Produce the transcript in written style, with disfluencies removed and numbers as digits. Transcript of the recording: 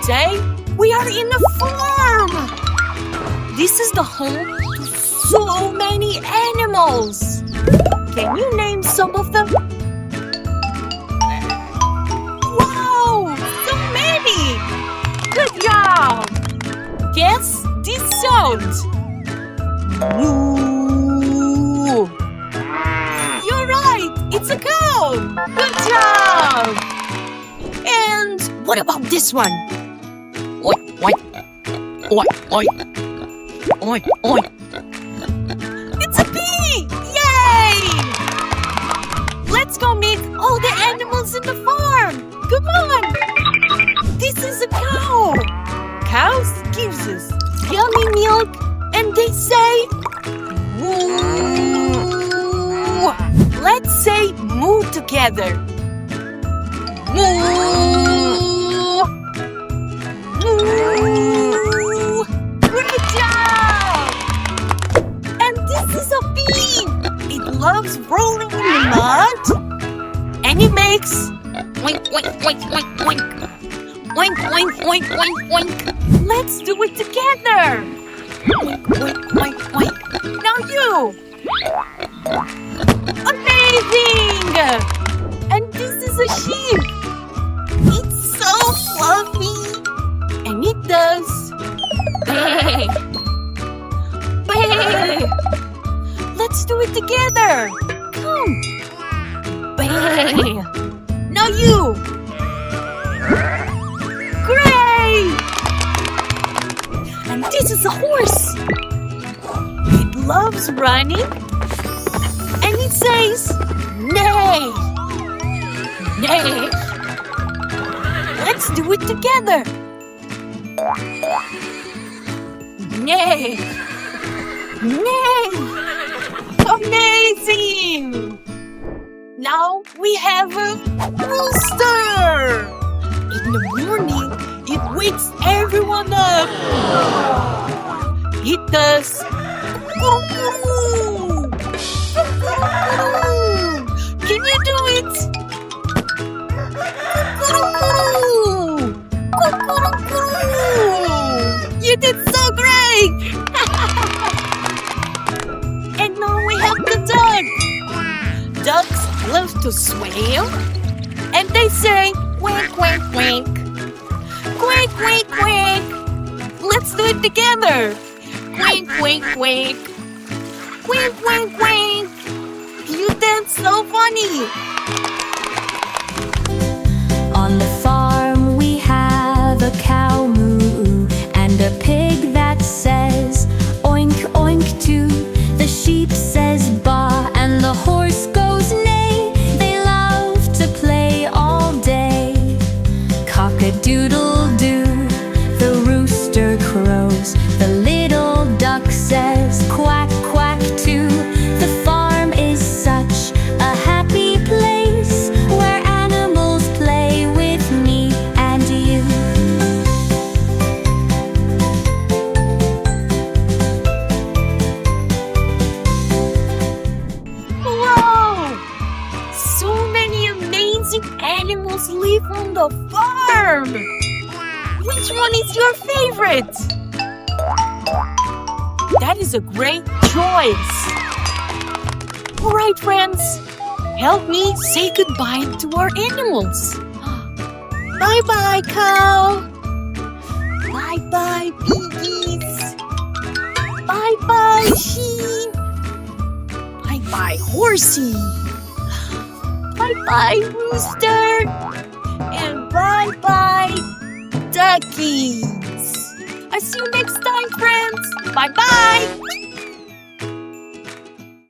Today, we are in a farm! This is the home to so many animals! Can you name some of them? Wow! So many! Good job! Guess this sound! Moo! You're right! It's a cow! Good job! And what about this one? Oink, oink. Oink, oink. Oink, oink. It's a pig! Yay! Let's go meet all the animals in the farm! Come on! This is a cow! Cows gives us yummy milk and they say moo! Let's say moo together. Moo! Moo! Great job! And this is a pig! It loves rolling in the mud. And it makes oink, oink, oink, oink, oink. Oink, oink, oink, oink, oink. Let's do it together. Oink, oink, oink, oink. Now you. Amazing! And this is a sheep. It's so fluffy. And it does bay. Bay. Let's do it together. Come. Bay. Now you. Great! And this is a horse. It loves running. And it says neigh. Neigh. Let's do it together. Neigh. Neigh. Amazing! Now we have a rooster. In the morning, it wakes everyone up. It does coo-coo. Coo-coo. Can you do it? You did so great! And now we have the duck. Ducks love to swim, and they say quack, quack, quack. Quack, quack, quack. Let's do it together. Quack, quack, quack. Quack, quack, quack. You dance so funny. On the farm we have a cow moo and a pig that says oink oink too. The sheep says baa and the horse goes neigh. They love to play all day. Cock-a-doodle-doo, the rooster crows. The little duck says quack quack too. The farm is such a happy place where animals play with me and you. Wow! So many amazing animals live on the farm! Which one is your favorite? That is a great choice! Alright, friends, help me say goodbye to our animals. Bye-bye, cow! Bye-bye, piggies! Bye-bye, sheep! Bye-bye, horsey! Bye-bye, rooster! And bye-bye, duckies! I'll see you next time, friends! Bye-bye!